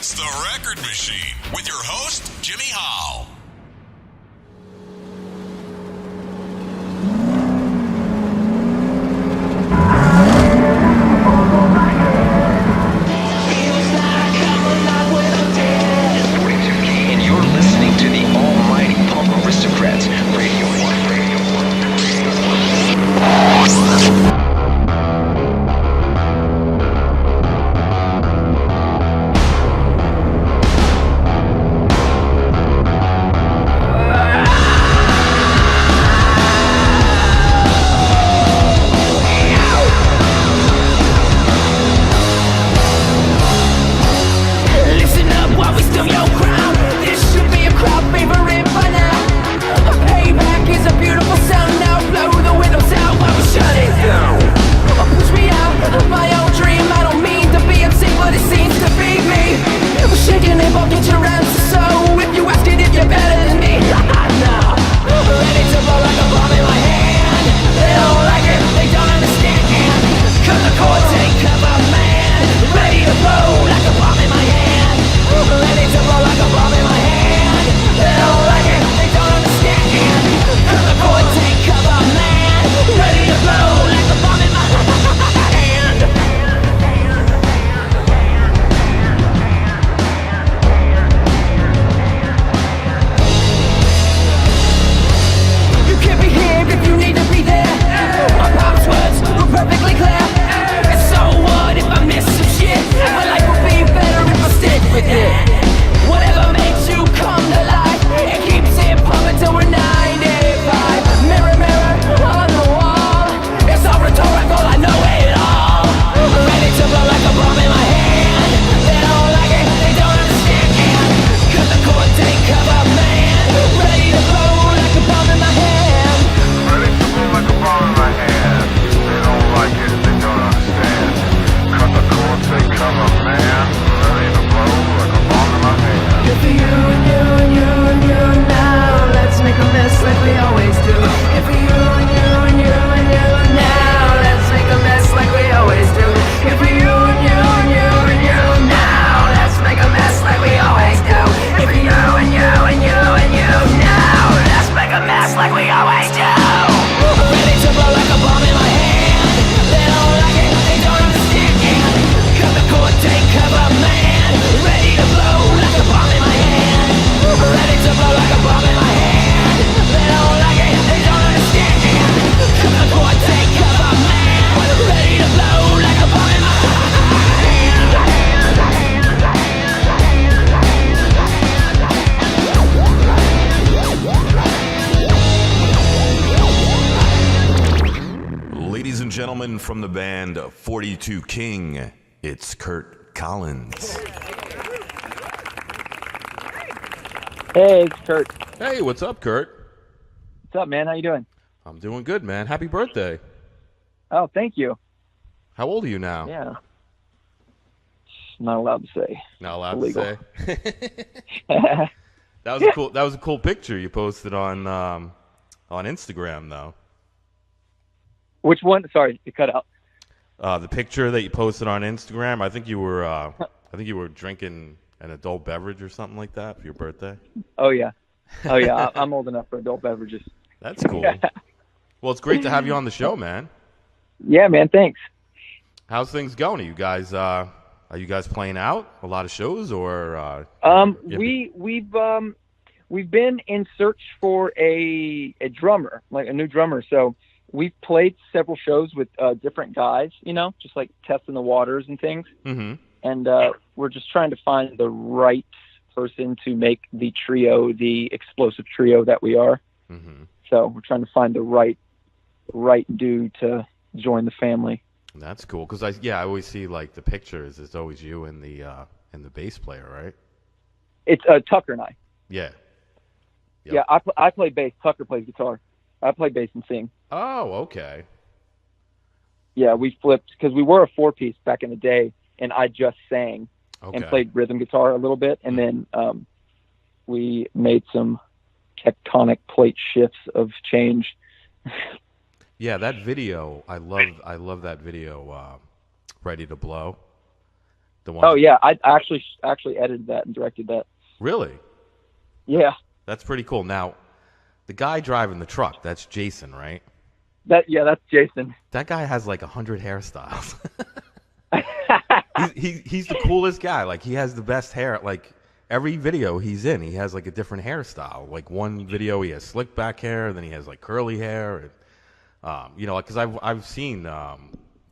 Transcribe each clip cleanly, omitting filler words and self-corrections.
It's the Record Machine with your host, Jimmy Howell. And you're listening to the almighty Punk Aristocrats Radio 1. Listen up while we steal your crown. This should be a crowd favorite by now. A payback is a beautiful sound. Now blow the windows out while we shut it down. Push me out of my own dream. I don't mean to be obscene, but it seems to be me. We're shaking and bumping your answer. So if you ask it if you're better than me, no. Ready to blow like a bomb in my hand. They don't like it, they don't understand. Cut the cord, take cover, man. Ready to blow like a bomb in my hand. Ready to blow like a bomb in my hand. They don't like it, they don't understand. Cut the cord, take cover, man. Ready to blow like a bomb in my hand. You can't be here if you need to be there. My pop's words were perfectly clear. And so what if I miss some shit? My life will be better if I stick with it. Whatever makes you come to life, it keeps it pumping till we're 95. Mirror, mirror on the wall. It's all rhetorical, I know it all. Ready to blow like a bomb in my hand. They don't like it, they don't understand. Cut the cord, take cover, man. Ready to blow like a bomb in my hand. Ready to blow like a bomb in my hand. They don't like it, they don't understand. Cut the cord, take cover, man. Ready to blow like a bomb in my hand. Good for you and you and you and you now. Let's make a mess like we always do. Good for you and you and you and you now. Let's make a mess like we always do. Good for you and you and you and you now. Let's make a mess like we always do. Good for you and you and you and you now. Let's make a mess like we always do. Ready to blow like a bomb in my hand. They don't like it, they don't understand. Cut the cord, take cover, man. Ready to blow like a bomb in my hand. Ready to blow like a bomb in my hand. They don't like it, they don't understand. Cut the cord, take cover, man. Ready to blow like a bomb in my Ladies and gentlemen, from the band 42 King, it's Kurt Collins. Hey, it's Kurt. Hey, what's up, Kurt? What's up, man? How you doing? I'm doing good, man. Happy birthday. Oh, thank you. How old are you now? Yeah. Not allowed to say. Not allowed Illegal. to say. That was a cool picture you posted on Instagram, though. Which one? Sorry, you cut out. The picture that you posted on Instagram. I think you were drinking an adult beverage or something like that for your birthday. Oh, yeah. Oh, yeah. I'm old enough for adult beverages. That's cool. Well, it's great to have you on the show, man. Yeah, man. Thanks. How's things going? Are you guys playing out a lot of shows, or? We've been in search for a drummer, like a new drummer. So we've played several shows with different guys, just like testing the waters and things. Mm-hmm. And we're just trying to find the right person to make the trio, the explosive trio that we are. Mm-hmm. So we're trying to find the right dude to join the family. That's cool, because I always see like the pictures. It's always you and the bass player, right? It's Tucker and I. Yeah. Yep. Yeah, I play bass. Tucker plays guitar. I play bass and sing. Oh, okay. Yeah, we flipped because we were a 4-piece back in the day, and I just sang and played rhythm guitar a little bit, and then we made some tectonic plate shifts of change. Yeah, that video, I love that video, Ready to Blow. The one. Oh yeah, I actually edited that and directed that. Really? Yeah. That's pretty cool. Now, the guy driving the truck, that's Jason, right? That's Jason. That guy has like 100 hairstyles. He's the coolest guy. Like, he has the best hair. Like, every video he's in, he has like a different hairstyle. Like, one video he has slick back hair, then he has like curly hair, and you know, like, because I've seen.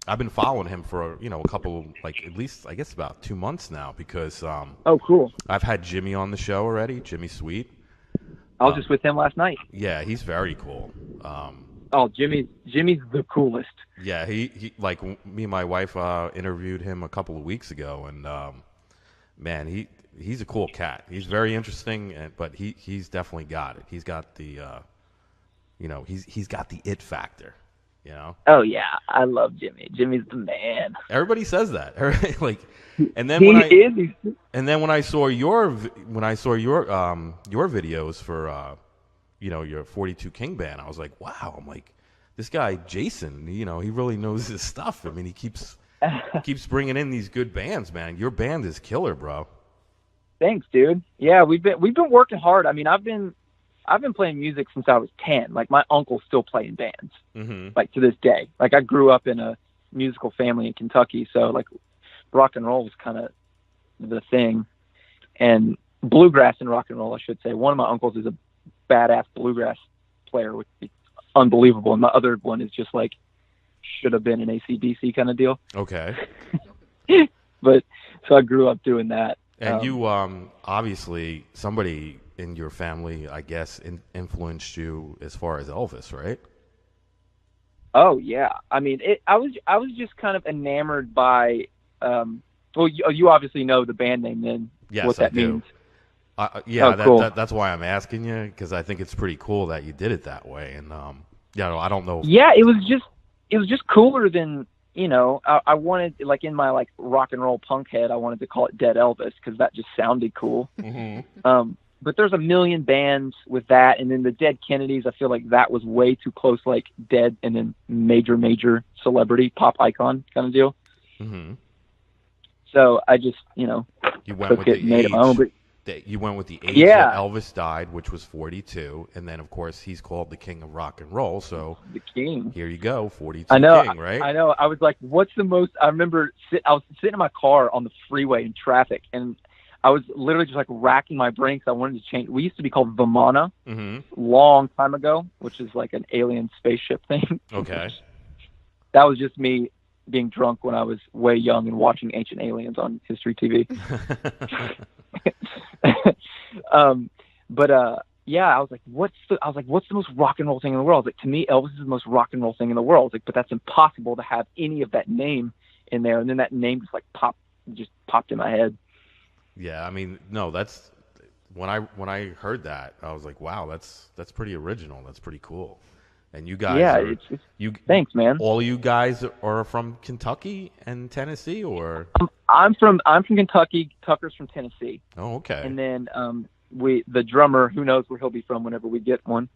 I've been following him for a couple, like, at least I guess about 2 months now, because oh, cool. I've had Jimmy on the show already, Jimmy Sweet. I was just with him last night. Yeah, he's very cool. Oh, Jimmy's the coolest. Yeah, he like, me and my wife interviewed him a couple of weeks ago, and man, he's a cool cat. He's very interesting, but he's definitely got it. He's got the he's got the it factor. Oh yeah, I love Jimmy. Jimmy's the man. Everybody says that. Like, and then when I saw your videos for your 42 King band, I was like, wow. I'm like, this guy Jason, he really knows his stuff. I mean, he keeps bringing in these good bands, man. Your band is killer, bro. Thanks, dude. Yeah, we've been working hard. I mean, I've been playing music since I was 10. Like, my uncle's still playing bands, like, to this day. Like, I grew up in a musical family in Kentucky, so, like, rock and roll was kind of the thing. And bluegrass and rock and roll, I should say. One of my uncles is a badass bluegrass player, which is unbelievable. And my other one is just, like, should have been an AC/DC kind of deal. Okay. But, so I grew up doing that. And you, obviously, somebody in your family, I guess, influenced you as far as Elvis, right? Oh yeah, I mean, I was just kind of enamored by. Well, you obviously know the band name, then. Yes, what that I do. means. Yeah, cool. That's why I'm asking you, because I think it's pretty cool that you did it that way. And I don't know. Yeah, it was just cooler than. I wanted, like, in my, like, rock and roll punk head, I wanted to call it Dead Elvis because that just sounded cool. But there's a million bands with that, and then the Dead Kennedys, I feel like that was way too close, like Dead and then major celebrity pop icon kind of deal. So I just, you went took with it and made it my own. You went with the age Yeah. that Elvis died, which was 42, and then of course he's called the King of Rock and Roll. So The king. here you go, 42 I know. King, right? I know. I was like, what's the most? I remember I was sitting in my car on the freeway in traffic, and I was literally just like racking my brain because I wanted to change. We used to be called Vimana long time ago, which is like an alien spaceship thing. Okay. That was just me being drunk when I was way young and watching Ancient Aliens on History TV. Yeah, I was like, what's the most rock and roll thing in the world? I was like, to me, Elvis is the most rock and roll thing in the world. I was like, but that's impossible to have any of that name in there. And then that name just popped in my head. Yeah, I mean, no, that's when I heard that, I was like, wow, that's pretty original. That's pretty cool. And you guys, thanks, man. All you guys are from Kentucky and Tennessee, or? I'm from Kentucky. Tucker's from Tennessee. Oh, okay. And then the drummer, who knows where he'll be from whenever we get one.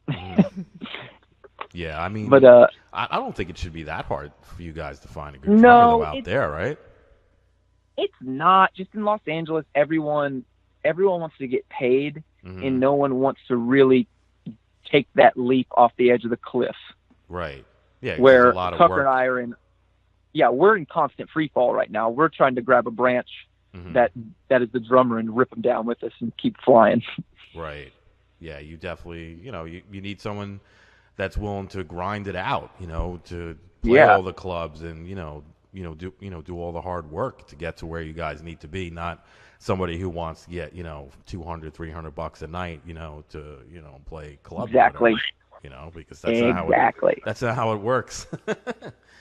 Yeah, I mean, but I don't think it should be that hard for you guys to find a good drummer out there, right? It's not. Just in Los Angeles, everyone wants to get paid, and no one wants to really take that leap off the edge of the cliff. Right. Yeah. Where a lot of Tucker work. and I are in. Yeah, we're in constant free fall right now. We're trying to grab a branch that is the drummer and rip him down with us and keep flying. Right. Yeah, you definitely, you need someone that's willing to grind it out, to play all the clubs and, do all the hard work to get to where you guys need to be, not somebody who wants to get, $200, $300 a night, to, play club. Exactly. Because that's not how it works.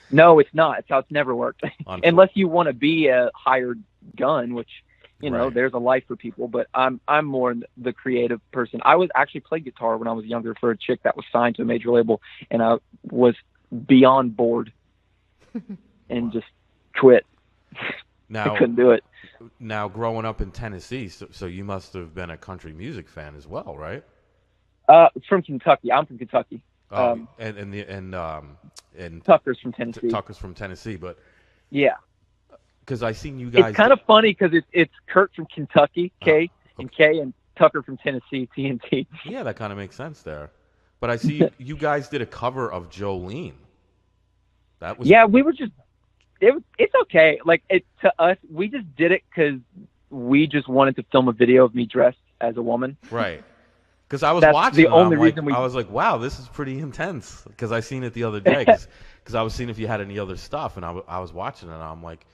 No, it's not. It's how it's never worked. Unless you want to be a hired gun, which, there's a life for people, but I'm more the creative person. I was actually played guitar when I was younger for a chick that was signed to a major label, and I was beyond bored and just quit. Now, I couldn't do it. Now, growing up in Tennessee, so you must have been a country music fan as well, right? From Kentucky. I'm from Kentucky. And Tucker's from Tennessee. Tucker's from Tennessee, but yeah. Because I seen you guys. It's kind of funny because it's Kurt from Kentucky, K, and K, and Tucker from Tennessee, TNT. Yeah, that kind of makes sense there. But I see you guys did a cover of Jolene. That was. Yeah, we were just. It's okay. Like to us, we just did it because we just wanted to film a video of me dressed as a woman. Right. Because I was That's watching the it, only I'm reason like, I was like, wow, this is pretty intense. Because I seen it the other day. Because I was seeing if you had any other stuff, and I was watching it, and I'm like,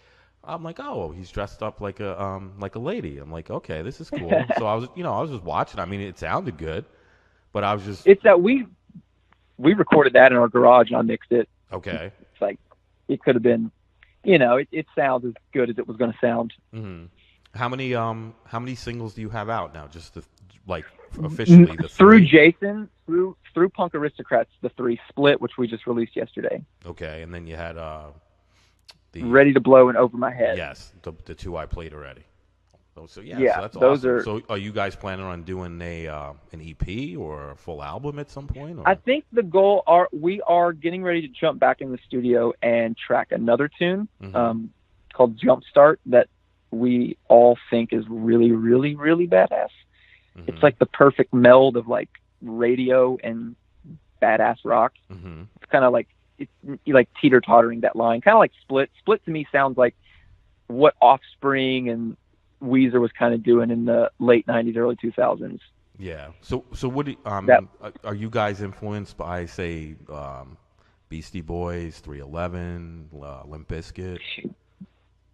oh, he's dressed up like a lady. I'm like, okay, this is cool. So I was just watching. I mean, it sounded good, but I was just. It's that we recorded that in our garage, and I mixed it. Okay. It's like it could have been, it sounds as good as it was going to sound. Mm-hmm. How many singles do you have out now? Just officially the through 3? Jason, through Punk Aristocrats, the 3 Split, which we just released yesterday. Okay, and then you had the Ready to Blow and Over My Head. Yes, the 2 I played already. So so that's those awesome. are. So are you guys planning on doing an EP or a full album at some point? Or? I think the goal we are getting ready to jump back in the studio and track another tune called Jumpstart that we all think is really, really, really badass. Mm-hmm. It's like the perfect meld of like radio and badass rock. Mm-hmm. It's kind of like it's like teeter-tottering that line, kind of like Split. Split to me sounds like what Offspring and Weezer was kind of doing in the late 90s, early 2000s. Yeah. So what are you guys influenced by, say, Beastie Boys, 311, Limp Bizkit?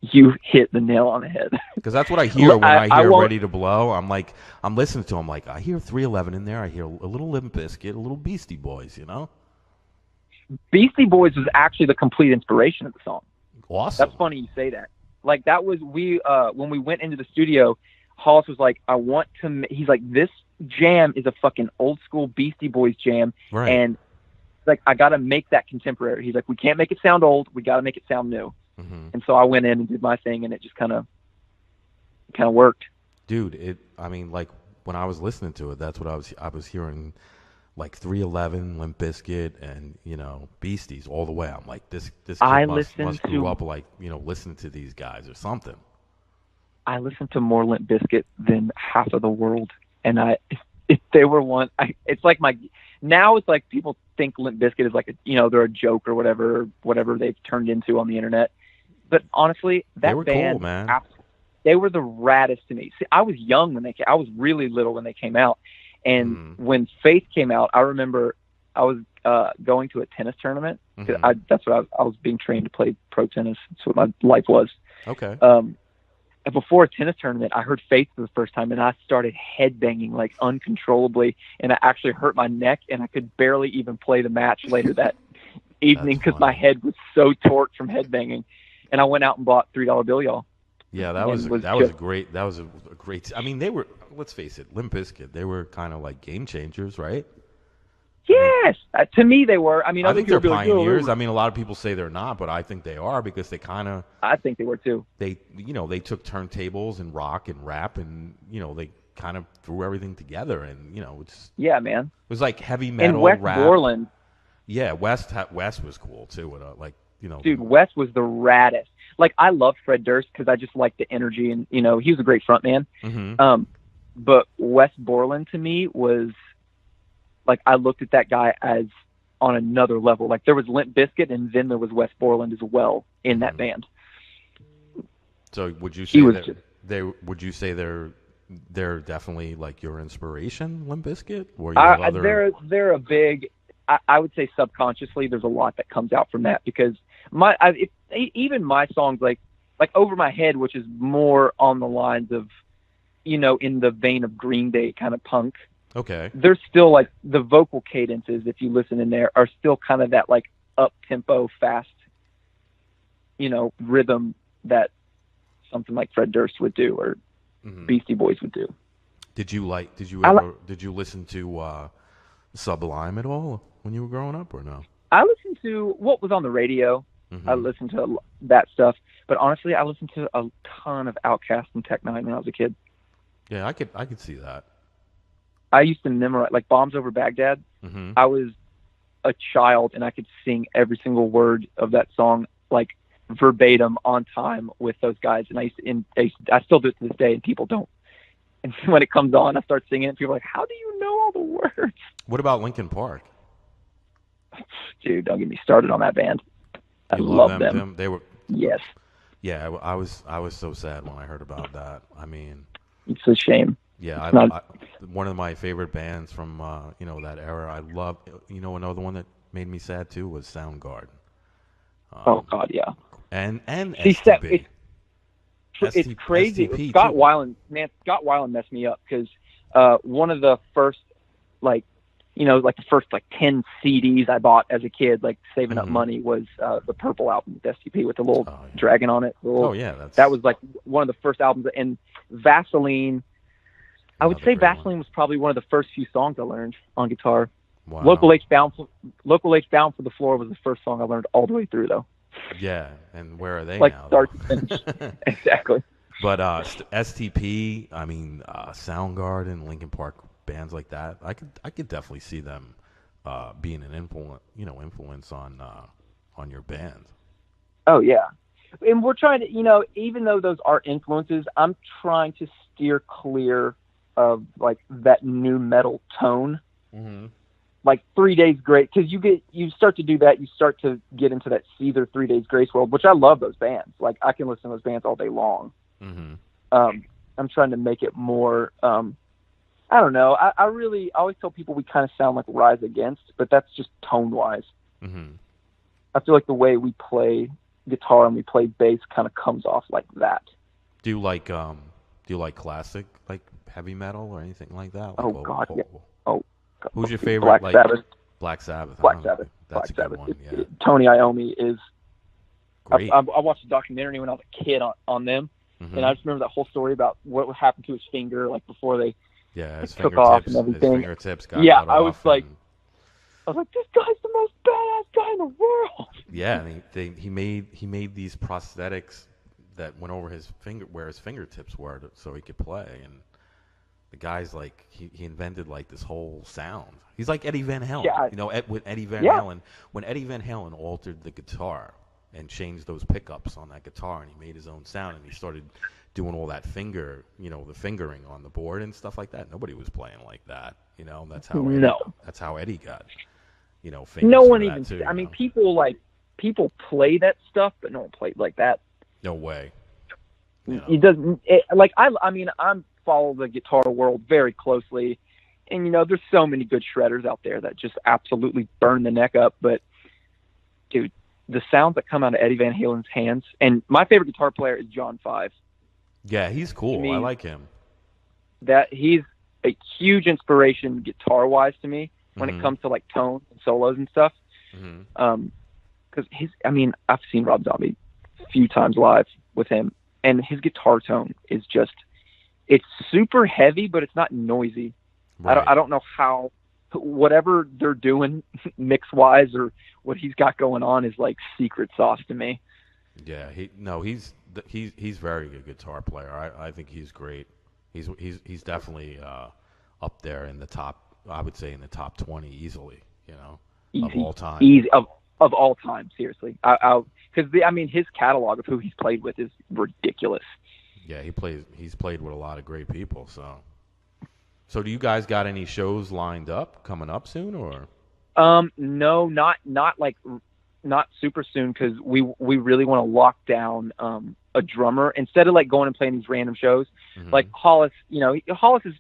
You hit the nail on the head. Because that's what I hear when I hear Ready to Blow. I'm listening to them. Like, I hear 311 in there. I hear a little Limp Bizkit, a little Beastie Boys, Beastie Boys was actually the complete inspiration of the song. Awesome. That's funny you say that. Like, that was, when we went into the studio, Hollis was like, he's like, this jam is a fucking old school Beastie Boys jam. Right. And like, I got to make that contemporary. He's like, we can't make it sound old. We got to make it sound new. Mm-hmm. And so I went in and did my thing, and it just kind of worked. Dude, like when I was listening to it, that's what I was hearing, like 311, Limp Bizkit, and Beasties all the way. I'm like, this kid must grew up like listening to these guys or something. I listened to more Limp Bizkit than half of the world, and if they were one, it's like now it's like people think Limp Bizkit is like they're a joke or whatever they've turned into on the internet. But honestly, that band, cool, man. They were the raddest to me. See, I was young when I was really little when they came out. And when Faith came out, I remember I was going to a tennis tournament. That's what I was being trained to play pro tennis. That's what my life was. Okay. And before a tennis tournament, I heard Faith for the first time, and I started headbanging like uncontrollably, and I actually hurt my neck, and I could barely even play the match later that evening because my head was so torqued from headbanging. And I went out and bought $3 bill, y'all. Yeah, that was a great. I mean, they were. Let's face it, Limp Bizkit. They were kind of like game changers, right? Yes, to me they were. I mean, I think they're pioneers. I mean, a lot of people say they're not, but I think they are because they kind of. I think they were too. They took turntables and rock and rap and they kind of threw everything together and it's. Yeah, man. It was like heavy metal and West rap. Borland. Yeah, West was cool too. Dude, Wes was the raddest. Like, I loved Fred Durst because I just liked the energy, and he was a great front man. Mm-hmm. But Wes Borland to me was like, I looked at that guy as on another level. Like, there was Limp Bizkit, and then there was Wes Borland as well in that band. So would you say would you say they're definitely like your inspiration, Limp Bizkit? Or they're a big. I would say subconsciously there's a lot that comes out from that because even my songs like Over My Head, which is more on the lines of, in the vein of Green Day kind of punk. Okay. There's still like the vocal cadences, if you listen in there, are still kind of that like up tempo, fast, rhythm that something like Fred Durst would do or Beastie Boys would do. Did you listen to Sublime at all when you were growing up or no? I listened to what was on the radio. I listened to that stuff, but honestly, I listened to a ton of Outkast and Tech Nine when I was a kid. Yeah, I could see that. I used to memorize like Bombs Over Baghdad. I was a child and I could sing every single word of that song like verbatim on time with those guys. And I still do it to this day, and people don't. And when it comes on, I start singing it, and people are like, how do you know all the words? What about Linkin Park? Dude, don't get me started on that band. I You love them, them. Tim? They were. Yes. Yeah, I was so sad when I heard about that. I mean, It's a shame. yeah, one of my favorite bands from that era. I love. Another one that made me sad too was Soundgarden. Oh God, yeah. And See, STP. It's crazy. STP Scott too. Weiland messed me up because one of the first the first 10 CDs I bought as a kid, like saving up money, was the Purple album with STP with the little dragon on it. That was like one of the first albums. And Vaseline, I would say Vaseline was probably one of the first few songs I learned on guitar. Wow. Local H Bound for the Floor was the first song I learned all the way through, though. Yeah, and where are they Like now? start to finish. Exactly. But STP, I mean, Soundgarden, Linkin Park, bands like that, I could definitely see them being an influence on your band. Oh yeah, and we're trying to, even though those are influences, I'm trying to steer clear of like that new metal tone. Mm-hmm. Like 3 Days Grace, because you start to do that, you start to get into that Seether 3 Days Grace world, which I love those bands. Like I can listen to those bands all day long. Mm-hmm. I'm trying to make it more. I don't know. I always tell people we kind of sound like Rise Against, but that's just tone wise. Mm-hmm. I feel like the way we play guitar and we play bass kind of comes off like that. Do you like classic, like heavy metal or anything like that? Oh God, yeah. Oh. Who's your favorite? Black Sabbath. Black Sabbath. Black Sabbath. That's Black a good Sabbath. one. Yeah. Tony Iommi is. Great. I watched a documentary when I was a kid on them, and I just remember that whole story about what happened to his finger, like before they his took off and everything. His fingertips got yeah, cut I was off like, this guy's the most badass guy in the world. Yeah, and he made these prosthetics that went over his finger, where his fingertips were, so he could play. And the guy's like, he invented like this whole sound. He's like Eddie Van Halen. Yeah, With Eddie Van Halen, when Eddie Van Halen altered the guitar and changed those pickups on that guitar, and he made his own sound, and he started doing all that the fingering on the board and stuff like that. Nobody was playing like that. That's how Eddie got, famous. No one even. Too, I mean, people play that stuff, but no one played like that. No way. It doesn't. I'm follow the guitar world very closely, and there's so many good shredders out there that just absolutely burn the neck up. But dude, the sounds that come out of Eddie Van Halen's hands, and my favorite guitar player is John Five. Yeah, he's cool. To me, I like him. That he's a huge inspiration guitar wise to me when it comes to like tone and solos and stuff. Because I've seen Rob Zombie a few times live with him, and his guitar tone is just, it's super heavy, but it's not noisy. Right. I don't know how, whatever they're doing mix wise or what he's got going on is like secret sauce to me. Yeah, he's very good guitar player. I think he's great. He's definitely up there in the top. I would say in the top 20 easily. Easy, of all time. Easy of all time. Seriously, because his catalog of who he's played with is ridiculous. Yeah, he's played with a lot of great people. So do you guys got any shows lined up coming up soon or? No, not super soon, because we really want to lock down a drummer instead of like going and playing these random shows. Mm-hmm. Like Hollis has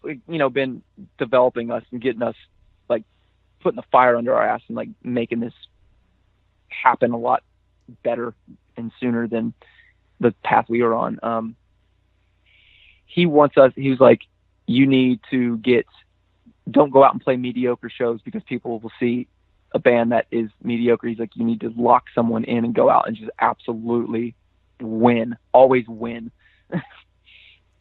been developing us and getting us like putting the fire under our ass and like making this happen a lot better and sooner than the path we were on. He wants us. He was like, you need to don't go out and play mediocre shows because people will see a band that is mediocre. He's like, you need to lock someone in and go out and just absolutely win, always win.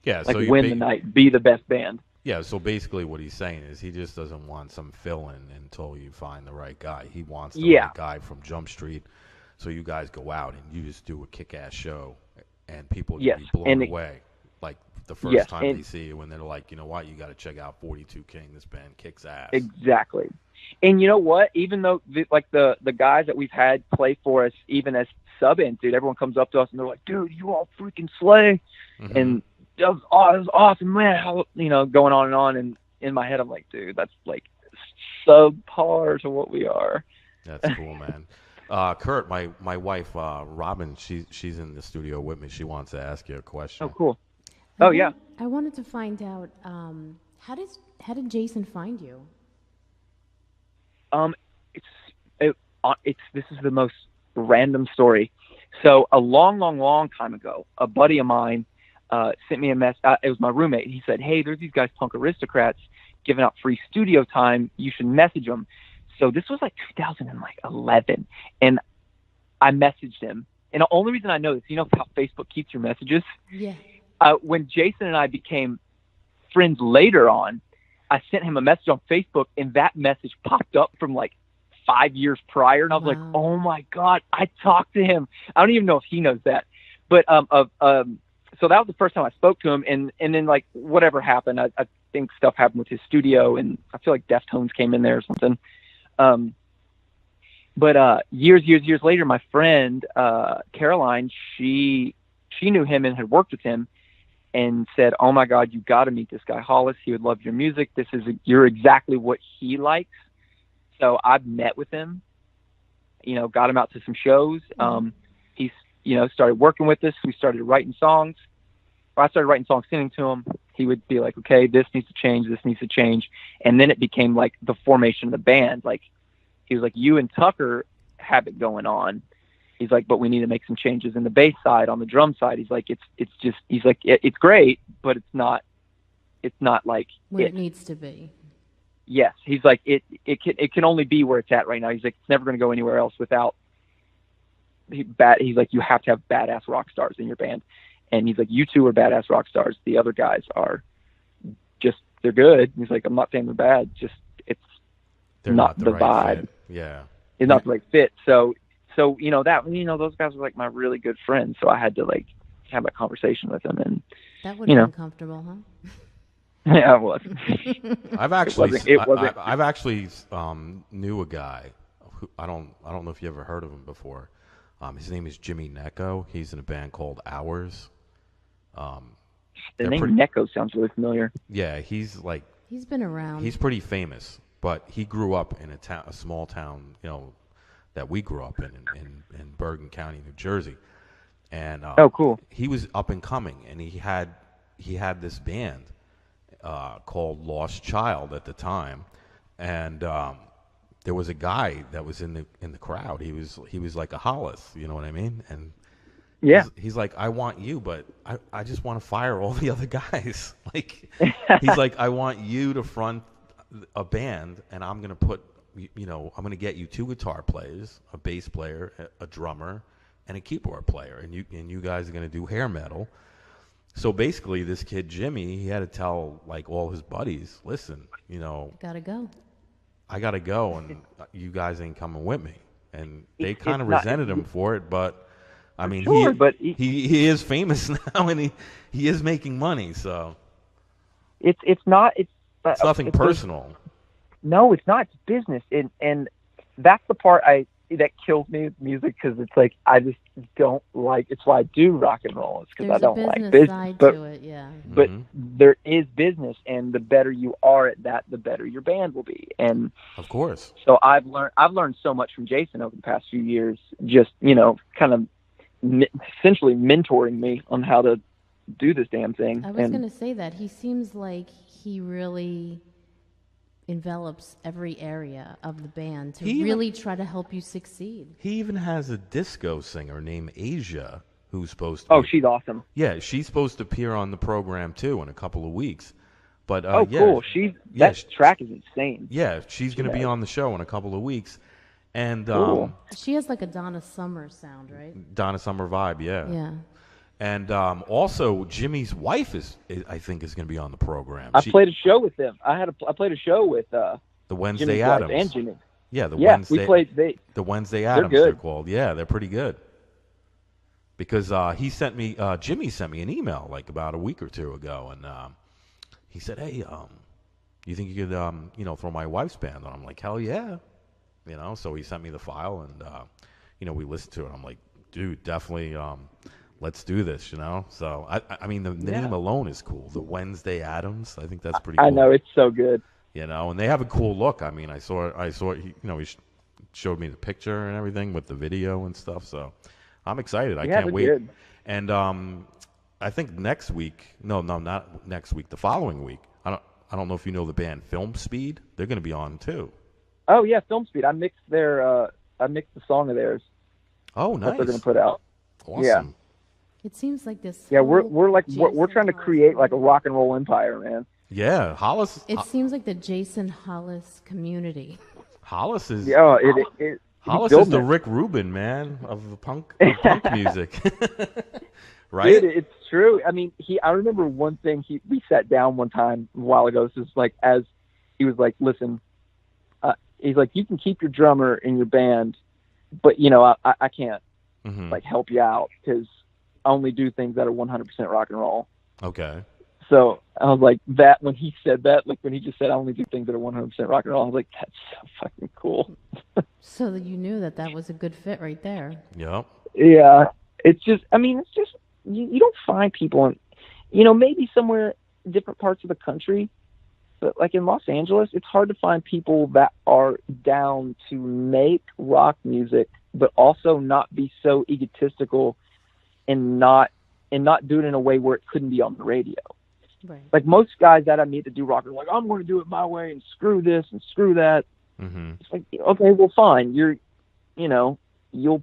Yeah, like so win the night, be the best band. Yeah, so basically what he's saying is he just doesn't want some fill-in until you find the right guy. He wants the right guy from Jump Street. So you guys go out and you just do a kick-ass show, and people will be blown away. Like the first time they see you, and they're like, you know what, you got to check out 42 King. This band kicks ass. Exactly. And you know what? Even though the guys that we've had play for us, even as sub-ins, dude, everyone comes up to us and they're like, dude, you all freaking slay. Mm-hmm. And that was awesome, man. How, going on and on. And in my head, I'm like, dude, that's like subpar to what we are. That's cool, man. Kurt, my wife, Robin, she's in the studio with me. She wants to ask you a question. Oh, cool. Oh, yeah. I wanted to find out, how did Jason find you? This is the most random story. So a long time ago, a buddy of mine sent me a message. It was my roommate. He said, hey, there's these guys, Punk Aristocrats, giving out free studio time. You should message them. So this was like 2011, and I messaged him. And the only reason I know this, you know how Facebook keeps your messages? Yeah. When Jason and I became friends later on, I sent him a message on Facebook, and that message popped up from like 5 years prior, and I was like, oh my God, I talked to him. I don't even know if he knows that. But so that was the first time I spoke to him, and then like whatever happened, I think stuff happened with his studio, and I feel like Deftones came in there or something. But years later, my friend Caroline, she knew him and had worked with him, and said, oh my God, you got to meet this guy Hollis. He would love your music. You're exactly what he likes. So I met with him, got him out to some shows. He's, started working with us. We started writing songs. I started writing songs, singing to him. He would be like, okay, this needs to change. This needs to change. And then it became like the formation of the band. Like, he was like, you and Tucker have it going on. He's like, but we need to make some changes in the bass side, on the drum side. He's like, it's great, but it's not like where it needs to be. Yes. He's like, it can only be where it's at right now. He's like, it's never going to go anywhere else without he's like, you have to have badass rock stars in your band. And he's like, you two are badass rock stars. The other guys are just, they're good. He's like, I'm not saying they're bad. Just, they're not the right vibe. Fit. Yeah. It's not the right fit. So, those guys were like my really good friends. So I had to like have that conversation with them, and that would have been comfortable, huh? Yeah, it was. I've actually knew a guy who I don't know if you ever heard of him before. His name is Jimmy Necco. He's in a band called Hours. The name Necco sounds really familiar. Yeah, he's been around. He's pretty famous, but he grew up in a small town, that we grew up in Bergen County, New Jersey. And oh, cool. He was up and coming, and he had this band called Lost Child at the time, and there was a guy that was in the crowd. He was like a Hollis, you know what I mean? And yeah, he's like, I want you, but I just want to fire all the other guys. Like, he's like, I want you to front a band, and I'm gonna put, I'm gonna get you 2 guitar players, a bass player, a drummer, and a keyboard player, and you guys are gonna do hair metal. So basically, this kid Jimmy, he had to tell like all his buddies, listen, gotta go. I gotta go, and you guys ain't coming with me. And they kind of resented him for it, but I mean, sure, he is famous now, and he is making money. So it's nothing personal. No, it's not. It's business, and that's the part that kills me with music, because it's like I just don't like. It's why I do rock and roll. It's because I don't like business. Side to it, yeah. But there is business, and the better you are at that, the better your band will be. And of course. So I've learned so much from Jason over the past few years. Just kind of essentially mentoring me on how to do this damn thing. I was going to say that he seems like he really envelops every area of the band to really try to help you succeed. He even has a disco singer named Asia who's supposed to she's awesome. Yeah, she's supposed to appear on the program too in a couple of weeks. But cool. That track is insane. Yeah, she's going to be on the show in a couple of weeks. And cool. She has like a Donna Summer sound, right? Donna Summer vibe, yeah. Yeah. And also, Jimmy's wife I think is going to be on the program. I played a show with them. I played a show with the Wednesday Jimmy's Addams wife and Jimmy. Yeah, the Wednesday Addams. They're They're called. Yeah, they're pretty good. Because Jimmy sent me an email like about a week or two ago, and he said, "Hey, you think you could, you know, throw my wife's band on? I'm like, hell yeah. You know, so he sent me the file, and, you know, we listened to it. I'm like, dude, definitely, let's do this, you know? So, I mean, the name alone is cool. The Wednesday Addams, I think that's pretty cool. I know, it's so good. You know, and they have a cool look. I mean, I saw, you know, he showed me the picture and everything with the video and stuff, so I'm excited. I can't wait. Good. And I think next week, no, not next week, the following week, I don't know if you know the band Film Speed. They're going to be on, too. Oh yeah, Film Speed. I mixed the song of theirs. Oh, nice. That they're gonna put out. Awesome. Yeah. It seems like this. Yeah, we're trying to create like a rock and roll empire, man. Yeah, Hollis. It seems like the Jason Hollis community. Hollis is. Yeah, Hollis is the Rick Rubin, man, of the punk music. Right? Dude, it's true. I mean, I remember one thing. We sat down one time a while ago. This is like, as he was like, listen. He's like, you can keep your drummer in your band, but, you know, I can't, like, help you out because I only do things that are 100% rock and roll. Okay. So I was like, that, when he said that, like, when he just said, I only do things that are 100% rock and roll, I was like, that's so fucking cool. So that you knew that was a good fit right there. Yep. Yeah. It's just, I mean, it's just, you don't find people in, you know, maybe somewhere different parts of the country. But like in Los Angeles, it's hard to find people that are down to make rock music, but also not be so egotistical and not do it in a way where it couldn't be on the radio. Right. Like most guys that I meet that do rock are like, I'm going to do it my way and screw this and screw that. Mm-hmm. It's like, okay, well, fine. You'll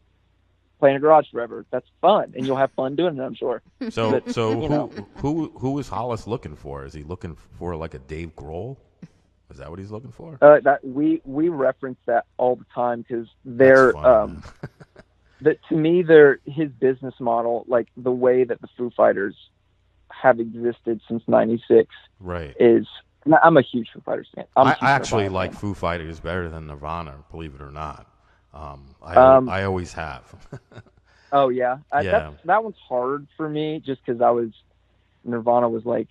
play in a garage forever. That's fun, and you'll have fun doing it, I'm sure. So who is Hollis looking for? Is he looking for like a Dave Grohl? Is that what he's looking for? That we reference that all the time because they're that to me they're his business model, like the way that the Foo Fighters have existed since '96. Right. I'm a huge Foo Fighters fan. I actually like Foo Fighters better than Nirvana, believe it or not. I always have. Oh yeah, yeah. That one's hard for me just because Nirvana was like,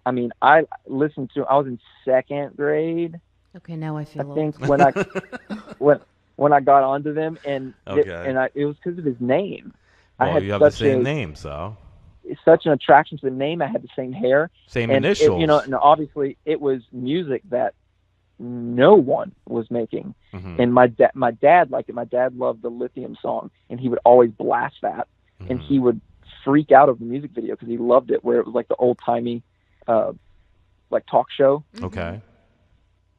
I mean, I was in second grade. Okay, now I feel I think old. when I got onto them, and okay. it was because of his name. Well, you have the same name, so it's such an attraction to the name. I had the same hair, same initials. And obviously it was music that no one was making. Mm-hmm. And my dad liked it. My dad loved the Lithium song, and he would always blast that. Mm-hmm. And he would freak out of the music video because he loved it, where it was like the old timey, like talk show. Okay.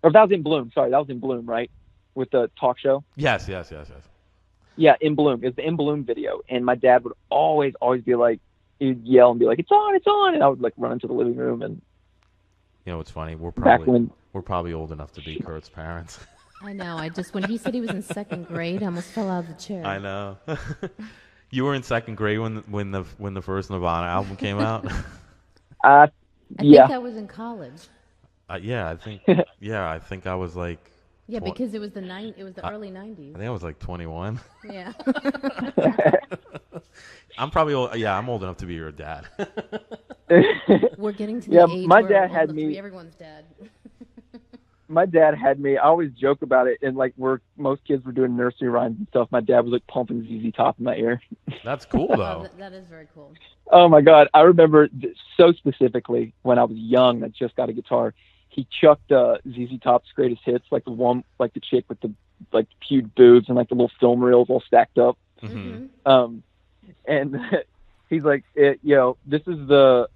Or that was in Bloom. Sorry, that was in Bloom, right? With the talk show. Yes. Yeah, In Bloom. It was the In Bloom video, and my dad would always be like, he'd yell and be like, "It's on!" And I would like run into the living room and. You know, it's funny. We're probably old enough to be Kurt's parents. I know. When he said he was in second grade, I almost fell out of the chair. I know. You were in second grade when the first Nirvana album came out. I think I was in college. I think I was like. Yeah, because it was the early 90s. I think I was like 21. Yeah. I'm probably old. Yeah, I'm old enough to be your dad. We're getting to the age my where dad had me. Everyone's dad. My dad had me. I always joke about it, and like most kids were doing nursery rhymes and stuff. My dad was like pumping ZZ Top in my ear. That's cool though. That is very cool. Oh my God, I remember so specifically when I was young. I just got a guitar. He chucked ZZ Top's greatest hits, like the one, like the chick with the like huge boobs and like the little film reels all stacked up. Mm-hmm. And he's like, this is the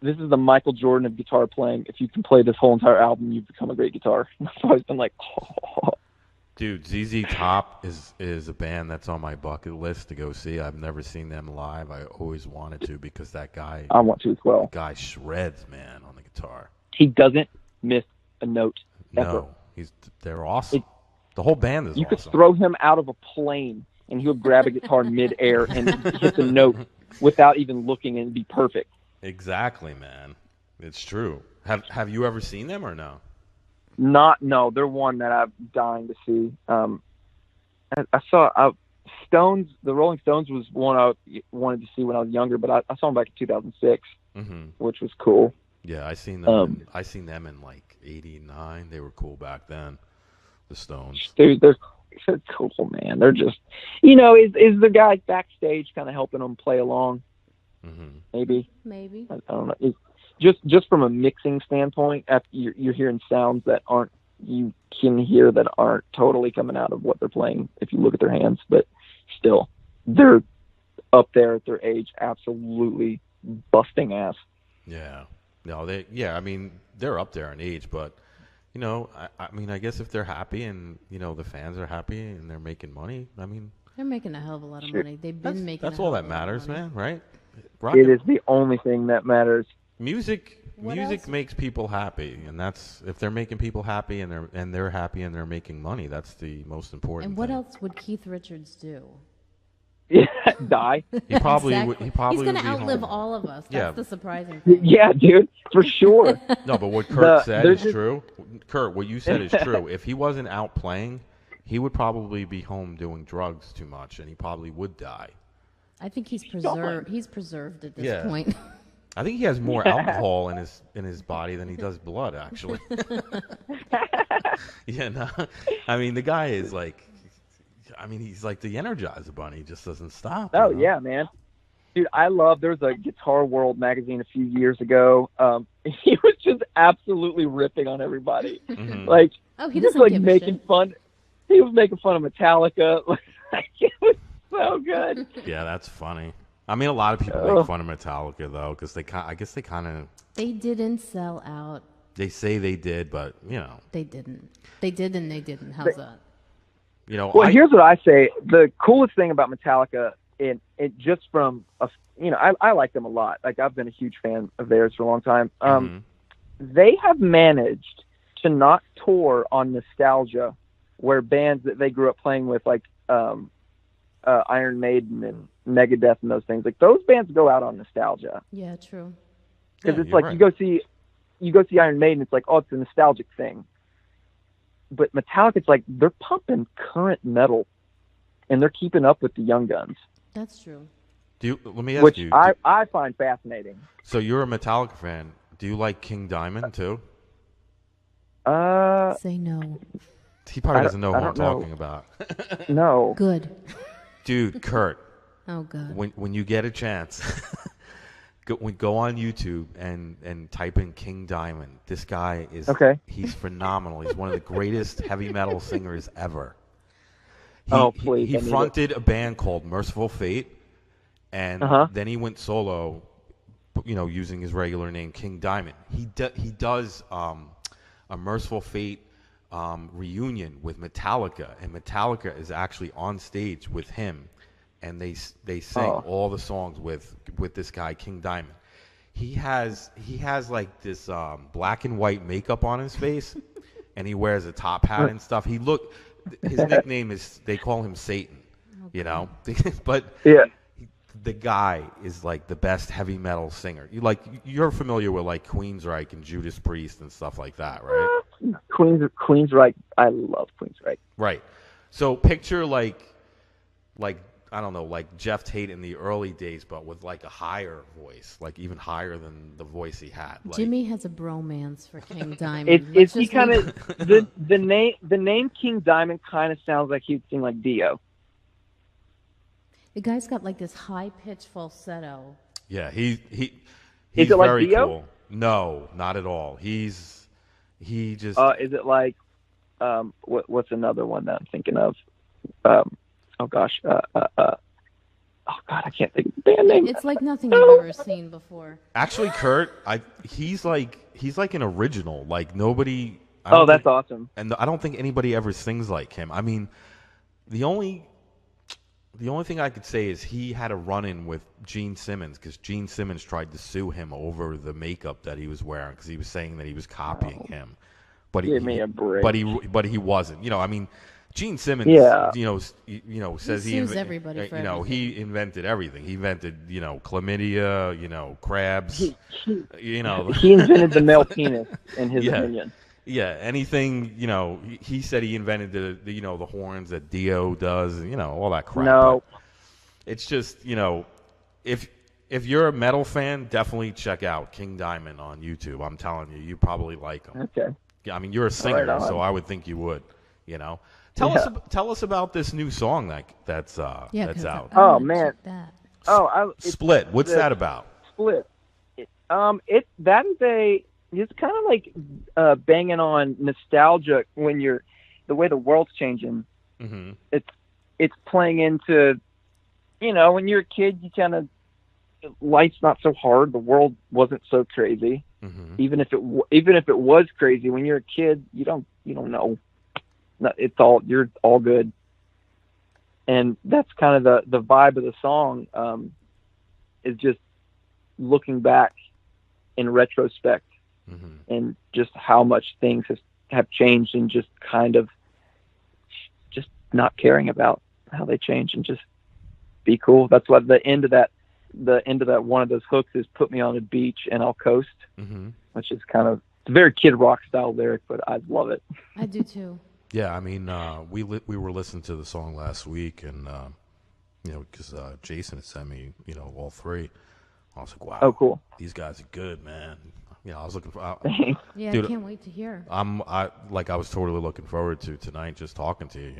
Michael Jordan of guitar playing. If you can play this whole entire album, you've become a great guitar. So I've been like, oh. Dude, ZZ Top is a band that's on my bucket list to go see. I've never seen them live. I always wanted to because that guy. I want to as well. That guy shreds, man, on the guitar. He doesn't miss a note ever. No, they're awesome. The whole band is awesome. You could throw him out of a plane, and he would grab a guitar midair and hit the note without even looking, and it'd be perfect. Exactly, man. It's true. Have you ever seen them or no? No. They're one that I'm dying to see. I saw Stones. The Rolling Stones was one I wanted to see when I was younger, but I saw them back in 2006, which was cool. Yeah, I seen them. I seen them in like '89. They were cool back then. The Stones. Dude, they're cool, man. They're just, is the guy backstage kind of helping them play along? Mm-hmm. Maybe. Maybe. I don't know. Just from a mixing standpoint, after you're hearing sounds that you can hear that aren't totally coming out of what they're playing if you look at their hands, but still, they're up there at their age, absolutely busting ass. Yeah. No, I mean, they're up there in age, but, I mean, I guess if they're happy and, the fans are happy and they're making money, I mean. They're making a hell of a lot of money. They've been making That's all that matters, man, right? It is the only thing that matters. Music makes people happy, and that's if they're making people happy and they're happy and they're making money. That's the most important. And what thing. else would Keith Richards do? Yeah, die. He probably exactly. He probably He's going would to be outlive home. all of us. That's Yeah. the surprising thing. Yeah, dude, for sure. No, but what Kurt said is true. Kurt, what you said is true. If he wasn't out playing, he would probably be home doing drugs too much, and he probably would die. I think he's preserved. He's preserved at this point. I think he has more alcohol in his body than he does blood, actually. Yeah, no. I mean, the guy is like, he's like the Energizer Bunny. He just doesn't stop. Oh, yeah, man. Dude, there was a Guitar World magazine a few years ago. He was just absolutely ripping on everybody. Mm-hmm. Like, he doesn't give making a shit. fun. He was making fun of Metallica. Like, it was so good. Yeah, that's funny. I mean, a lot of people make fun of Metallica, though, because I guess they kind of... They didn't sell out. They say they did, but, They didn't. They did and they didn't. How's that? Well, here's what I say. The coolest thing about Metallica, it just from, I like them a lot. Like, I've been a huge fan of theirs for a long time. They have managed to not tour on nostalgia where bands that they grew up playing with, like Iron Maiden and Megadeth and those things, like those bands go out on nostalgia. Yeah, true. Because it's like right. you go see Iron Maiden, it's like, oh, it's a nostalgic thing. But Metallica, it's like they're pumping current metal, and they're keeping up with the young guns. That's true. Let me ask which you. I find fascinating. So you're a Metallica fan. Do you like King Diamond too? Say no. He probably doesn't know who I'm talking about. No. Good. Dude, Kurt. Oh God. When you get a chance, go on YouTube and type in King Diamond. This guy is he's phenomenal. He's one of the greatest heavy metal singers ever. Please. He fronted a band called Merciful Fate, and then he went solo, using his regular name King Diamond. He does a Merciful Fate reunion with Metallica, and Metallica is actually on stage with him, and they sing all the songs with this guy King Diamond. He has like this black and white makeup on his face, and he wears a top hat and stuff. His nickname is, they call him Satan, but the guy is like the best heavy metal singer. You're familiar with like Queensryche and Judas Priest and stuff like that, right? Queensryche, I love Queensryche. Right. So picture like I don't know, like Jeff Tate in the early days, but with like a higher voice, like even higher than the voice he had. Like, Jimmy has a bromance for King Diamond. It's he kind of the name King Diamond kind of sounds like he'd sing like Dio. The guy's got like this high pitched falsetto. Yeah, he's is it very like Dio? cool. No, not at all. He just. Is it like what's another one that I'm thinking of? Oh gosh. Oh God, I can't think of the band name. It's like nothing you've ever seen before. Actually, Kurt, he's like an original. Like nobody. That's awesome. And I don't think anybody ever sings like him. I mean, the only thing I could say is he had a run-in with Gene Simmons, because Gene Simmons tried to sue him over the makeup that he was wearing, because he was saying that he was copying him. But Give me a break. But he wasn't. I mean, Gene Simmons, says he sues everybody for everything. He invented everything. He invented, chlamydia, crabs. He invented the male penis, in his opinion. Yeah, anything, he said he invented the horns that Dio does, all that crap. No. But it's just, if if you're a metal fan, definitely check out King Diamond on YouTube. I'm telling you, you probably like him. Okay. Yeah, I mean, you're a singer, Right on. so I would think you would. You know, tell us about this new song that's out. Oh man. Split. What's that about? Split. It's kind of like banging on nostalgia when the way the world's changing. Mm-hmm. It's playing into, when you're a kid, you kind of, life's not so hard. The world wasn't so crazy. Mm-hmm. Even if it was crazy, when you're a kid, you don't know. You're all good. And that's kind of the vibe of the song, is just looking back in retrospect, mm-hmm. and just how much things have changed, and just kind of just not caring about how they change and just be cool. That's why the end of that one of those hooks is "Put me on a beach and I'll coast," mm-hmm. which is kind of, it's a very Kid Rock style lyric, but I love it. I do too. Yeah, I mean, we were listening to the song last week, and because Jason had sent me, all three. I was like, wow. Oh, cool. These guys are good, man. I was looking for. Yeah, dude, I can't wait to hear. I was totally looking forward to tonight, just talking to you.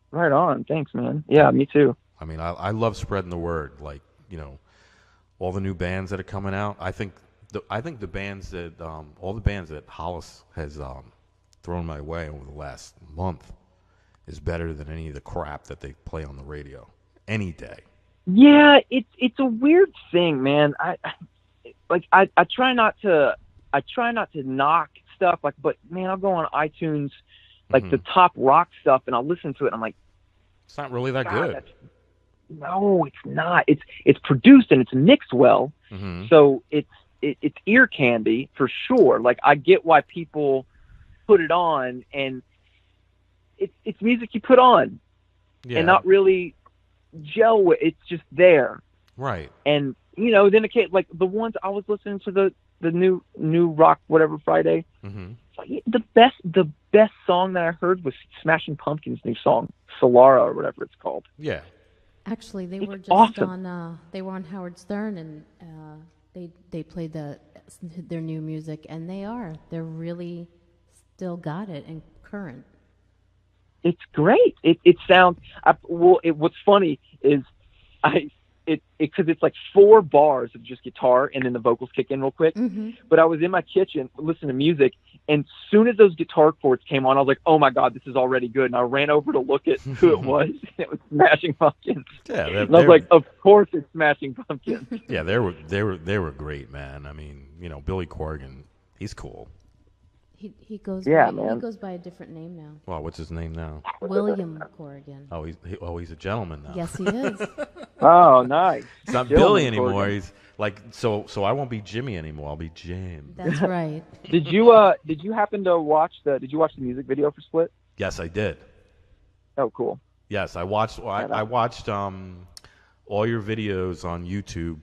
Right on. Thanks, man. Yeah, me too. I mean, I love spreading the word. Like, all the new bands that are coming out. I think the bands that all the bands that Hollis has thrown my way over the last month is better than any of the crap that they play on the radio any day. Yeah, it's a weird thing, man. I try not to knock stuff, but man, I'll go on iTunes, like the top rock stuff, and I'll listen to it, and I'm like, it's not really that good. No, it's not. It's produced and it's mixed well, mm-hmm. so it's ear candy for sure. Like, I get why people put it on, and it's music you put on, and not really gel with. It's just there, right? And then like the ones I was listening to the new rock whatever Friday. Mm-hmm. The best song that I heard was Smashing Pumpkins' new song, Solara, or whatever it's called. Yeah. Actually, they were just awesome. on Howard Stern, and they played their new music, and they're really still got it and current. It's great. It sounds what's funny is because it's like 4 bars of just guitar, and then the vocals kick in real quick. Mm-hmm. But I was in my kitchen listening to music, and soon as those guitar chords came on, I was like, "Oh my God, this is already good!" And I ran over to look at who it was. It was Smashing Pumpkins. Yeah, and I was like, "Of course, it's Smashing Pumpkins." Yeah, they were great, man. I mean, Billy Corgan, he's cool. He goes man. He goes by a different name now. Well, what's his name now? William Corgan. Oh, he's a gentleman now. Yes, he is. Oh, nice. It's not Billy anymore. Corgan. He's like, so I won't be Jimmy anymore. I'll be Jim. That's right. Did you happen to watch the music video for Split? Yes, I did. Oh, cool. Yes, I watched all your videos on YouTube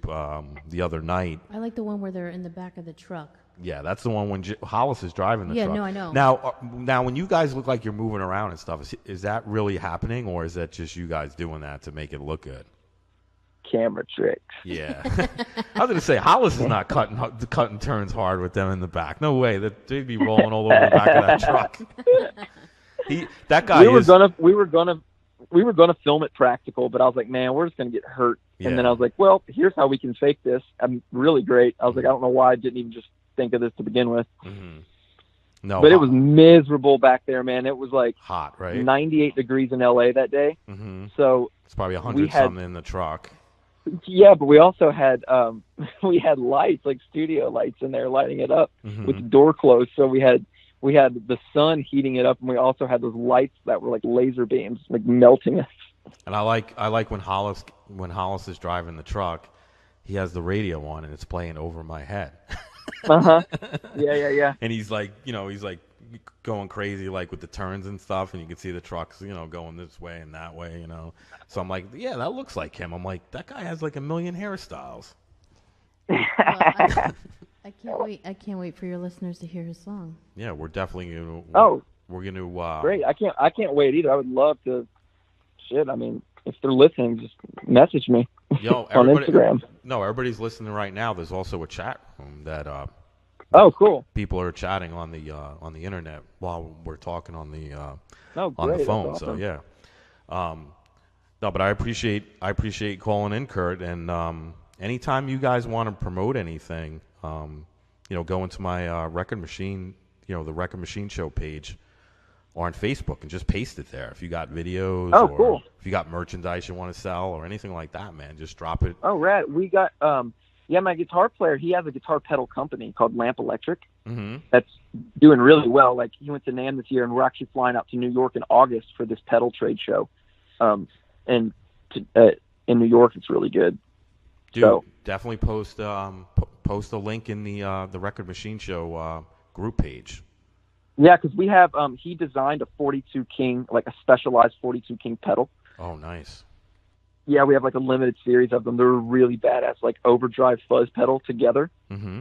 the other night. I like the one where they're in the back of the truck. Yeah, that's the one when Hollis is driving the truck. Yeah, no, I know. Now, when you guys look like you're moving around and stuff, is that really happening, or is that just you guys doing that to make it look good? Camera tricks. Yeah. I was going to say, Hollis is not cutting turns hard with them in the back. No way. They'd be rolling all over the back of that truck. That guy we were gonna film it practical, but I was like, man, we're just gonna get hurt. Yeah. And then I was like, well, here's how we can fake this. I'm really great. I was like, I don't know why I didn't even just think of this to begin with. Mm-hmm. No, but it was miserable back there, man. It was like hot, right? 98 degrees in LA that day. Mm-hmm. So it's probably 100 something in the truck. Yeah, but we also had we had lights, like studio lights in there, lighting it up with the door closed. So we had the sun heating it up, and we also had those lights that were like laser beams, like melting us. And I like when Hollis is driving the truck, he has the radio on and it's playing over my head. Yeah. And he's like going crazy, like with the turns and stuff, and you can see the trucks, going this way and that way, So I'm like, yeah, that looks like him. I'm like, that guy has like a million hairstyles. Well, I can't wait for your listeners to hear his song. Yeah, we're definitely gonna. We're gonna. Great! I can't wait either. I would love to. Shit, I mean, if they're listening, just message me on Instagram. No, everybody's listening right now. There's also a chat room that Oh, cool. people are chatting on the internet while we're talking on the Oh, on the great. phone. That's So awesome. yeah. No, but I appreciate calling in, Kurt. And anytime you guys want to promote anything, go into my Record Machine, the Record Machine Show page on Facebook and just paste it there. If you got videos or cool. if you got merchandise you want to sell or anything like that, man, just drop it. Oh, rad. We got, my guitar player, he has a guitar pedal company called Lamp Electric. Mm-hmm. That's doing really well. Like, he went to NAMM this year, and we're actually flying out to New York in August for this pedal trade show. In New York, it's really good. Dude, so definitely post post a link in the Record Machine Show group page. yeah, because we have he designed a 42 King, like a specialized 42 King pedal. Oh, nice. Yeah, we have like a limited series of them. They're really badass, like overdrive fuzz pedal together, Mm-hmm.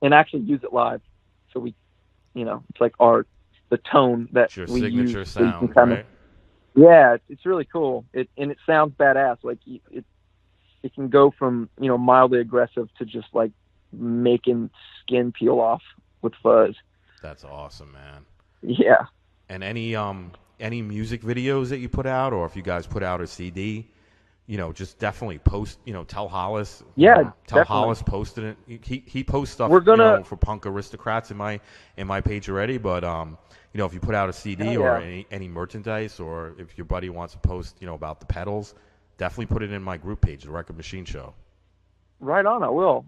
and actually use it live. So we, it's like the tone that It's your we signature use. So you can sound, kinda- right? Yeah, it's really cool. It sounds badass. Like it can go from mildly aggressive to just like making skin peel off with fuzz. That's awesome, man. Yeah. And any music videos that you put out, or if you guys put out a CD, just definitely post. Tell Hollis. Yeah, tell definitely. Hollis posted it. He posts stuff. We're gonna- for Punk Aristocrats in my page already. But if you put out a CD Oh, or yeah. any merchandise, or if your buddy wants to post, about the pedals, definitely put it in my group page, the Record Machine Show. Right on, I will.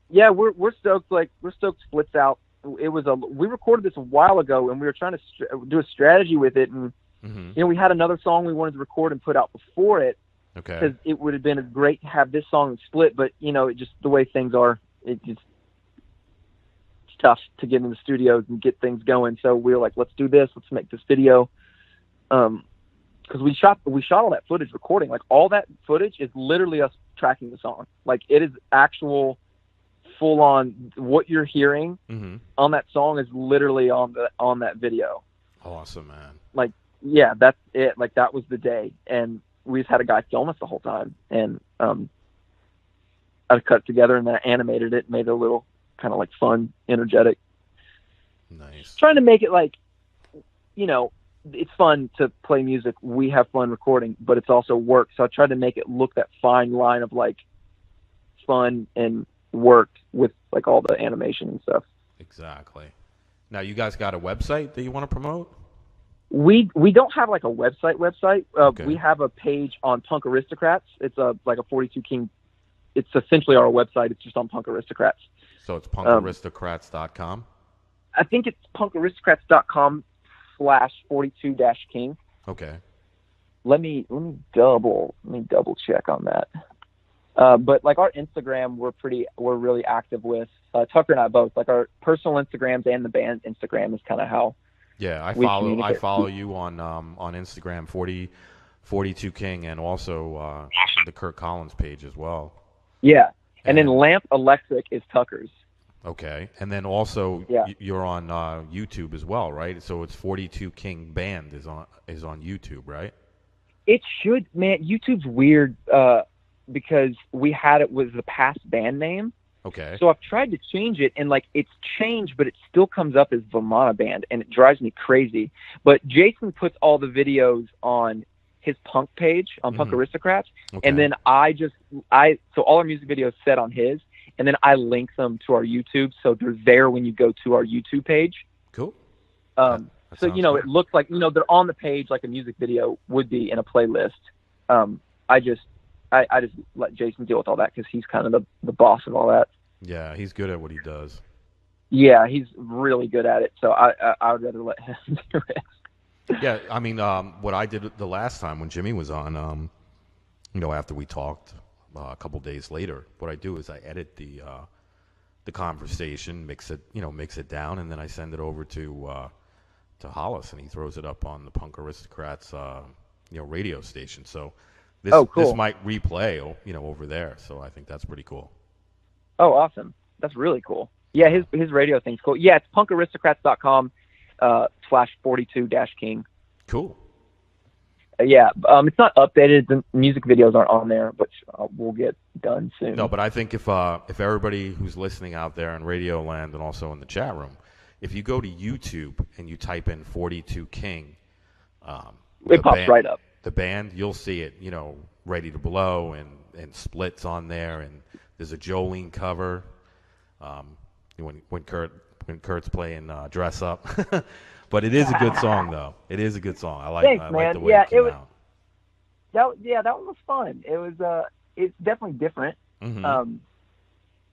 Yeah, we're stoked. Like, we're stoked Splits out. We recorded this a while ago, and we were trying to do a strategy with it, and Mm-hmm. we had another song we wanted to record and put out before it, Okay. because it would have been great to have this song split, but it just the way things are, it's tough to get in the studios and get things going. So we were like, let's do this. Let's make this video. Because we shot all that footage recording. Like, all that footage is literally us tracking the song. Like, it is actual full on. What you're hearing Mm-hmm. on that song is literally on that video. Awesome, man. Like, yeah, that's it. Like, that was the day, and we just had a guy film us the whole time, and I cut it together and then I animated it, made it a little kind of like fun, energetic. Nice. Trying to make it like, it's fun to play music. We have fun recording, but it's also work. So I tried to make it look that fine line of like fun and work with like all the animation and stuff. Exactly. Now, you guys got a website that you want to promote? We don't have like a website. Okay. We have a page on Punk Aristocrats. It's like a 42 King. It's essentially our website. It's just on Punk Aristocrats. So it's punkaristocrats.com? I think it's punkaristocrats.com/42-King. Okay. Let me double check on that. But like our Instagram, we're really active with. Tucker and I both, like, our personal Instagrams and the band Instagram is kind of how. Yeah, I we follow communicate. you on Instagram, 42 King, and also the Kurt Collins page as well. Yeah, and then And- Lamp Electric is Tucker's. Okay, and then also Yeah. you're on YouTube as well, right? So it's 42 King Band is on YouTube, right? It should, man. YouTube's weird because we had it with the past band name. Okay. So I've tried to change it, and like it's changed, but it still comes up as Vamana Band, and it drives me crazy. But Jason puts all the videos on his punk page on Punk Aristocrats, Okay. and then so all our music videos set on his, and then I link them to our YouTube, so they're there when you go to our YouTube page. Cool. That so sounds good. it looks like they're on the page like a music video would be in a playlist. I just let Jason deal with all that because he's kind of the boss of all that. Yeah, he's good at what he does. Yeah, he's really good at it. So I would rather let him do it. Yeah, I mean, what I did the last time when Jimmy was on, after we talked a couple days later, what I do is I edit the conversation, mix it down, and then I send it over to Hollis, and he throws it up on the Punk Aristocrats, radio station. So this Oh, cool. this might replay, over there. So I think that's pretty cool. Oh, awesome. That's really cool. Yeah, his radio thing's cool. Yeah, it's punkaristocrats.com /42-King. Cool. Yeah, it's not updated. The music videos aren't on there, but we'll get done soon. No, but I think if everybody who's listening out there in Radio Land and also in the chat room, if you go to YouTube and you type in 42 King, it pops right up. The band, you'll see it, Ready to Blow and Split's on there, and there's a Jolene cover when Kurt's playing Dress Up. But it is a good song, though. It is a good song. I like the way it came out. That one was fun. It was it's definitely different. Mm-hmm.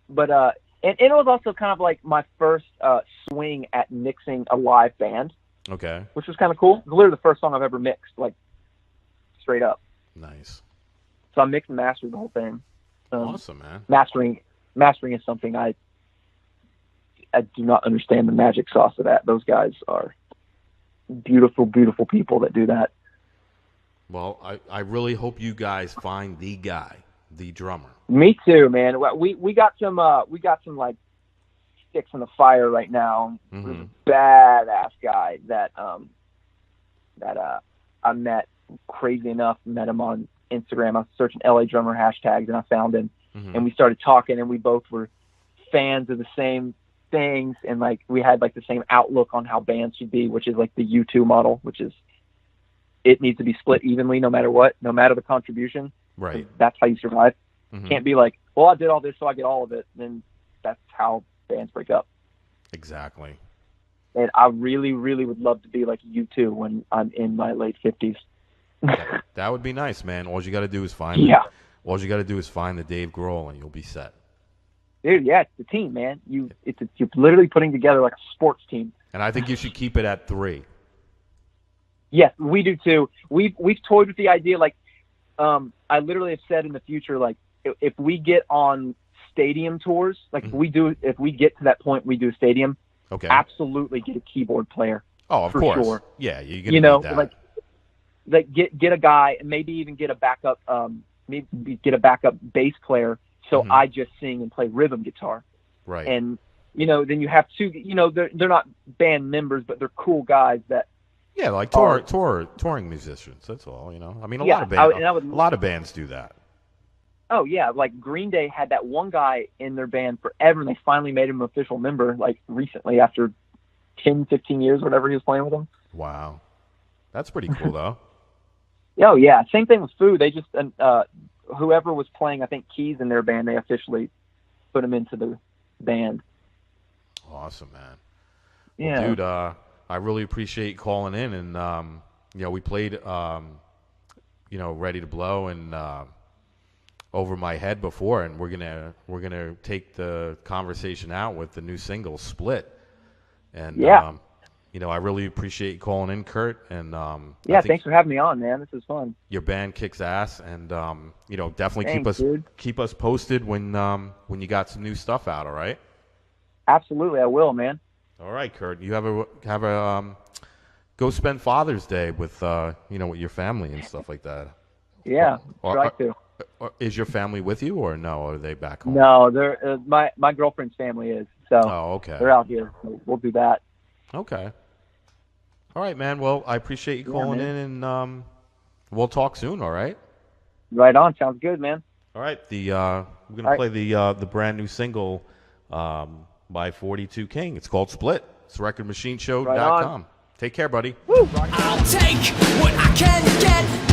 But it was also kind of like my first swing at mixing a live band. Okay. Which was kind of cool. It was literally the first song I've ever mixed, like straight up. Nice. So I mixed and mastered the whole thing. Awesome, man. Mastering is something I do not understand the magic sauce of that. Those guys are beautiful, beautiful people that do that. Well, I really hope you guys find the guy, the drummer. Me too, man. We got some like sticks in the fire right now. Mm-hmm. Badass guy that I met. Crazy enough, met him on Instagram. I was searching LA drummer hashtags and I found him, and we started talking, and we both were fans of the same things, and like we had like the same outlook on how bands should be, which is like the U2 model, which is it needs to be split evenly no matter what, no matter the contribution. Right. That's how you survive. Mm-hmm. Can't be like, well, I did all this so I get all of it. Then that's how bands break up. Exactly. And I really, really would love to be like U2 when I'm in my late 50s. That would be nice, man. All you got to do is find all you got to do is find the Dave Grohl, and you'll be set. Dude, yeah, it's the team, man. You're literally putting together like a sports team. And I think you should keep it at 3. Yes, we do too. We've toyed with the idea, like, I literally have said in the future, like, if we get on stadium tours, like if we get to that point, we do a stadium. Okay. Absolutely, get a keyboard player. Oh, of for course. Sure. Yeah, you're gonna need that. like get a guy, and maybe even get a backup, bass player. So I just sing and play rhythm guitar. Right. And then you have two. They're not band members, but they're cool guys that. Yeah, like touring musicians. That's all. I mean, a lot of bands do that. Oh yeah, like Green Day had that one guy in their band forever, and they finally made him an official member, like recently after 10, 15 years, whatever he was playing with them. Wow, that's pretty cool though. Oh yeah, same thing with Foo. They just whoever was playing, I think, keys in their band, they officially put him into the band. Awesome, man. Yeah, well, dude. I really appreciate you calling in, and we played Ready to Blow and Over My Head before, and we're gonna take the conversation out with the new single Split. And I really appreciate you calling in, Kurt. And thanks for having me on, man. This is fun. Your band kicks ass, and definitely keep us posted when you got some new stuff out. All right. Absolutely, I will, man. All right, Kurt. You have a go spend Father's Day with with your family and stuff like that. Yeah, try to. Is your family with you, or no? Are they back home? No, they're my girlfriend's family is. So okay. They're out here. So we'll do that. Okay. All right, man. Well, I appreciate you calling in, and we'll talk soon. All right. Right on. Sounds good, man. All right. We're gonna play the brand new single by 42 King. It's called Split. It's recordmachineshhow.com. Take care, buddy. Woo. I'll take what I can get.